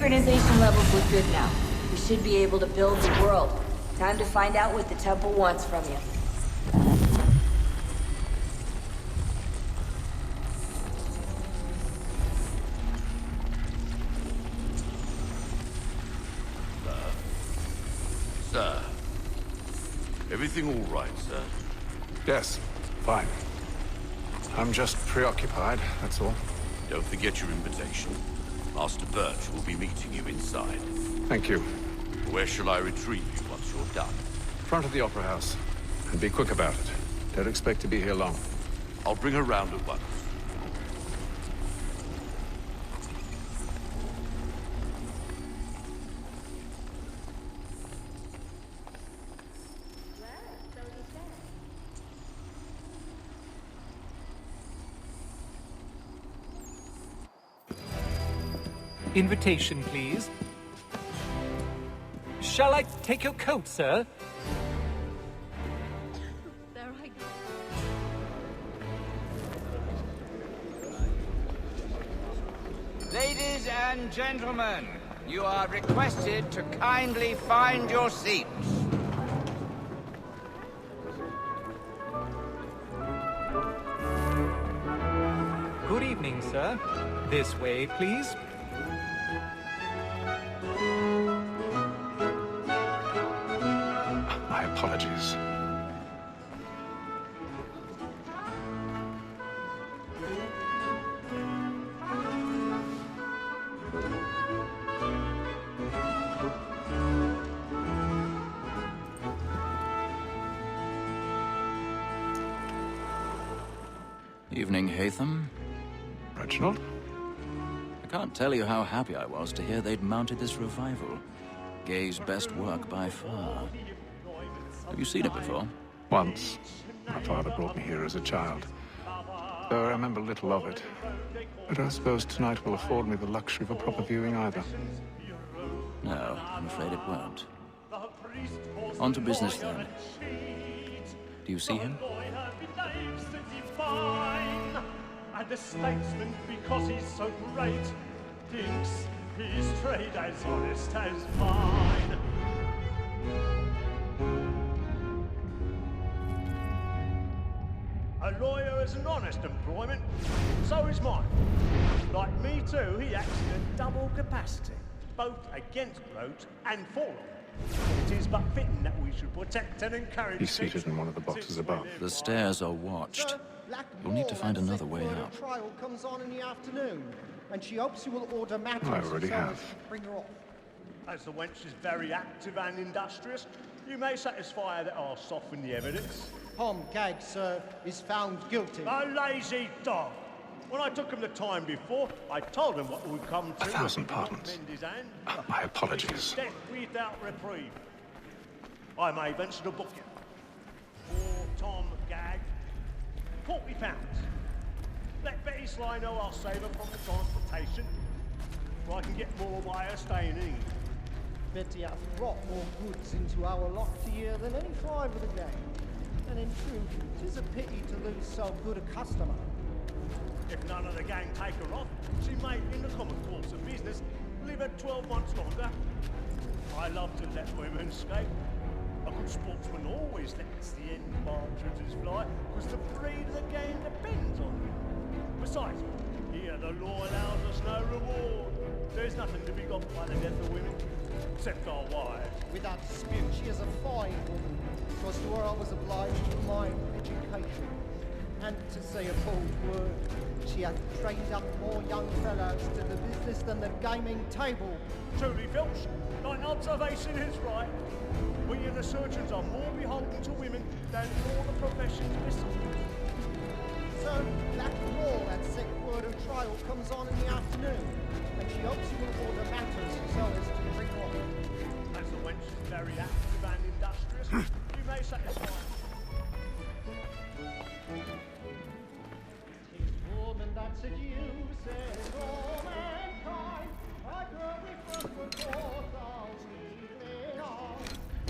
synchronization levels look good now. We should be able to build the world. Time to find out what the temple wants from you. Sir. Everything all right, sir? Yes, fine. I'm just preoccupied, that's all. Don't forget your invitation. Master Birch will be meeting you inside. Thank you. Where shall I retrieve you once you're done? Front of the Opera House. And be quick about it. Don't expect to be here long. I'll bring her round at once. Invitation, please. Shall I take your coat, sir? There I go. Ladies and gentlemen, you are requested to kindly find your seats. Good evening, sir. This way, please. My apologies. Evening, Hatham. Reginald? I can't tell you how happy I was to hear they'd mounted this revival. Gay's best work by far. Have you seen it before? Once. My father brought me here as a child. Though I remember little of it. But I suppose tonight will afford me the luxury of a proper viewing either. No, I'm afraid it won't. On to business then. Do you see him? And the statesman, because he's so great, thinks his trade as honest as mine. A lawyer is an honest employment, so is mine. Like me too, he acts in a double capacity, both against blokes and for them. It is but fitting that we should protect and encourage... He's seated in one of the boxes above. The stairs are watched. You'll need to find another way out. Trial comes on in the afternoon, and she hopes you will order matters. I already have. Bring her off. As the wench is very active and industrious, you may satisfy her that I'll soften the evidence. Tom Gag, sir, is found guilty. A lazy dog! When I took him the time before, I told him what would come to. 1,000 pardons. My apologies. Death without reprieve. I may venture to book you. For Tom Gag, £40. Let Betty Sly know I'll save her from the transportation, or I can get more by her staying in England. Betty hath brought more goods into our lot here than any five of the gang. And in truth, 'tis a pity to lose so good a customer. If none of the gang take her off, she may, in the common course of business, live her 12 months longer. I love to let women escape. A good sportsman always lets the end partridges fly, because the breed of the game depends on them. Besides, here the law allows us no reward. There's nothing to be got by the death of women, except our wives. Without dispute, she is a fine woman. 'Twas to her I was obliged with my education. And to say a bold word, she hath trained up more young fellows to the business than the gaming table. Truly, Filch, thy observation is right. We in the surgeons are more beholden to women than all the professions besides. So, Black Law, that set word of trial, comes on in the afternoon, and she hopes you will order matters so as to bring off. As the wench is very active and industrious, you may satisfy her. Woman that seduces all mankind, I girl we first were taught all evening on.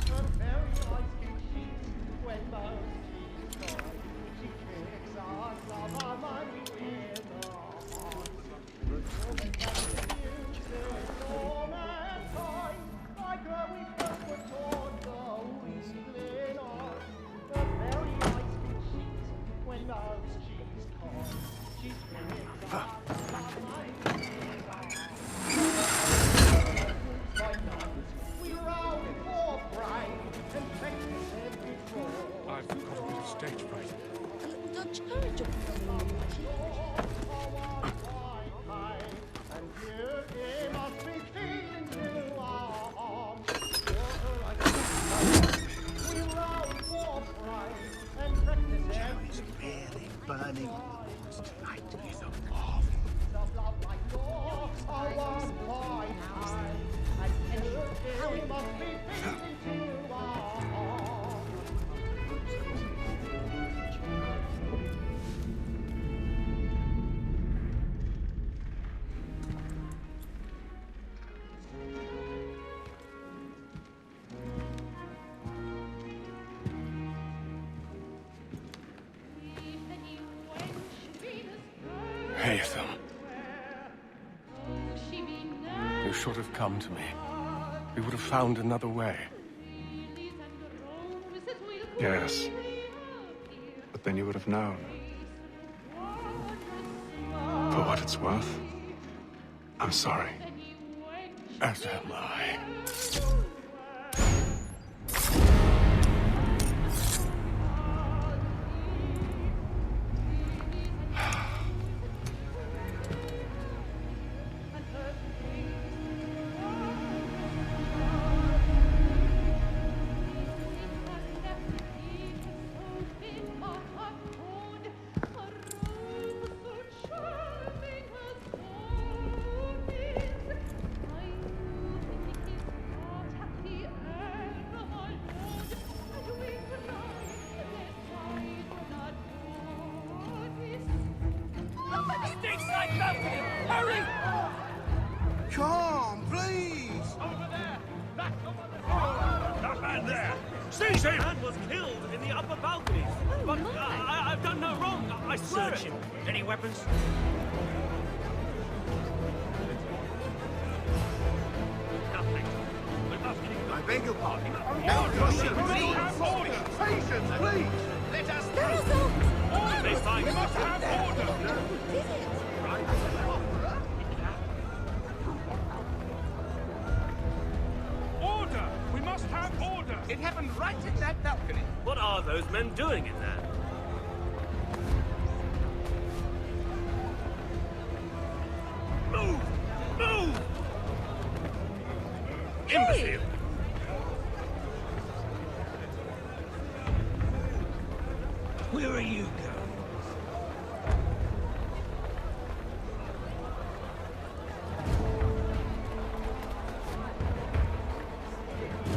Her very eyes can she, when most she's gone. She kicks us of our money in the heart. Woman that seduces all knows she's caught. She's we roll for pride and practice every draw. I've got a bit of stage fright. Dutch courage of And you must be feeling to our arms. We roll for pride and practice every Really burning. Tonight is a of love like yours. I want white high. And you must be feeling to our arms. Haytham. You should have come to me. We would have found another way. Yes. But then you would have known. For what it's worth, I'm sorry. As am I. Calm, please! That man there! Seize him! Man was killed in the upper balconies. But I've done no wrong. I swear Search him. Any weapons? Nothing. We must keep I beg your pardon. No, please! Patience, please! Let us They find We must have order! Order! We must have order! It happened right in that balcony. What are those men doing in there? Move! Move! Imbecile! Where are you going?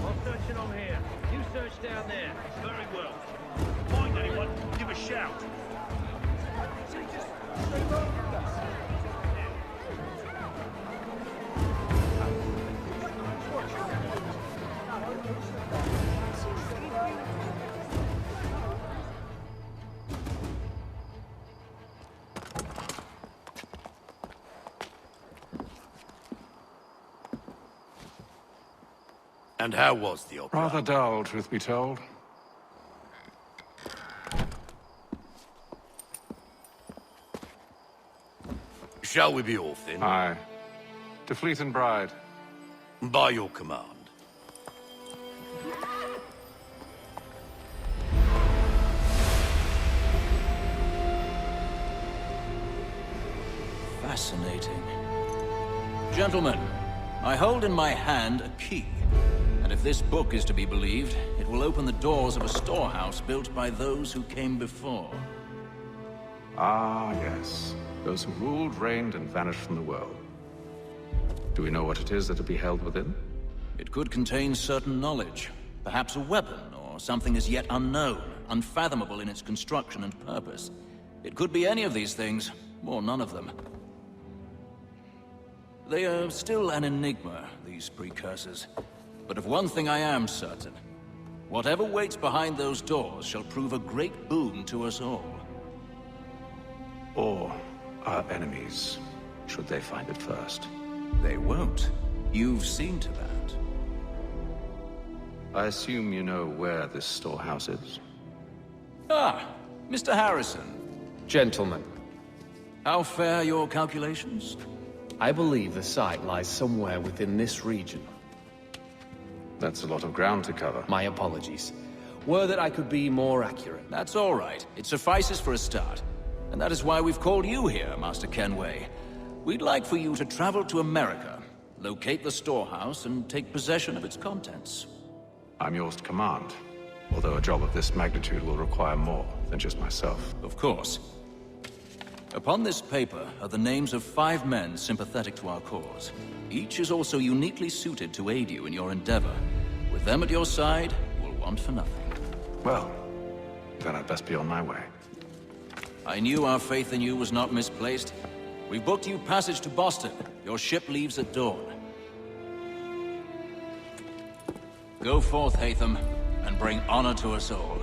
I'm searching on here. You search down there. Very well. Find anyone, give a shout. And how was the opera? Rather dull, truth be told. Shall we be off then? Aye. To Fleet and Bride. By your command. Fascinating. Gentlemen, I hold in my hand a key. And if this book is to be believed, it will open the doors of a storehouse built by those who came before. Ah, yes. Those who ruled, reigned, and vanished from the world. Do we know what it is that will be held within? It could contain certain knowledge, perhaps a weapon, or something as yet unknown, unfathomable in its construction and purpose. It could be any of these things, or none of them. They are still an enigma, these precursors. But of one thing I am certain. Whatever waits behind those doors shall prove a great boon to us all. Or our enemies, should they find it first. They won't. You've seen to that. I assume you know where this storehouse is? Ah, Mr. Harrison. Gentlemen, How fare your calculations? I believe the site lies somewhere within this region. That's a lot of ground to cover. My apologies. Were that I could be more accurate. That's all right. It suffices for a start. And that is why we've called you here, Master Kenway. We'd like for you to travel to America, locate the storehouse, and take possession of its contents. I'm yours to command, although a job of this magnitude will require more than just myself. Of course. Upon this paper are the names of 5 men sympathetic to our cause. Each is also uniquely suited to aid you in your endeavor. With them at your side, you will want for nothing. Well, then I'd best be on my way. I knew our faith in you was not misplaced. We've booked you passage to Boston. Your ship leaves at dawn. Go forth, Hatham, and bring honor to us all.